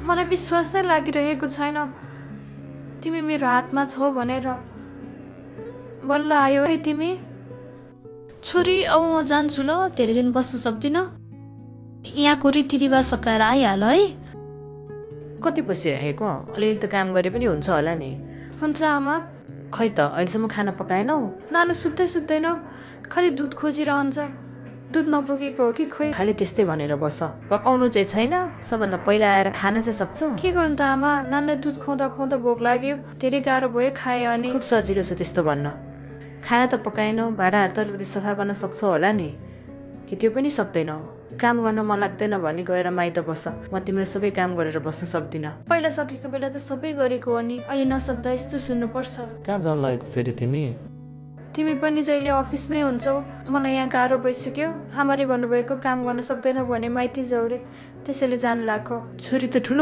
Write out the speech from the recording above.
मलाई विश्वासै लागिरहेको छैन तिमी मेरो हातमा छौ भनेर। बल्ल आयो है तिमी। छोरी अब म जान्छु ल, धेरै दिन बस्न सक्दिनँ। यहाँको रीतिरिवाज सकाएर आइहाल है। कति बसिराखेको? अलिअलि त काम गरे पनि हुन्छ होला नि। हुन्छ आमा। खै त अहिलेसम्म खाना पकाएनौ? नानु सुत्दैन, खालि दुध खोजिरहन्छ। दुध नपुगेको हो कि खोइ। खालि त्यस्तै भनेर बस। पकाउनु चाहिँ छैन, सबभन्दा पहिला आएर खाना चाहिँ सक्छौ? के गर्नु त आमा, नानीलाई दुध खुवाउँदा खुवाउँदा भोक लाग्यो, धेरै गाह्रो भयो खाए अनि। खुब सजिलो छ त्यस्तो भन्न। खाना त पकाएनौ, भाँडाहरू त अलिकति सफा गर्न सक्छौ होला नि, कि त्यो पनि सक्दैनौ? काम गर्न मन लाग्दैन भने गएर माइत बस, म तिम्रो सबै काम गरेर बस्न सक्दिनँ। पहिला सकेको बेला त सबै गरेको हो नि, अहिले नसक्दा यस्तो सुन्नुपर्छ। कहाँ जान लागेको फेरि तिमी? तिमी पनि जहिले अफिसमै हुन्छौ, मलाई यहाँ गाह्रो भइसक्यो। आमाले भन्नुभएको काम गर्न सक्दैन भने माइती जाउरे, त्यसैले जानु लाग्यो। छोरी त ठुलो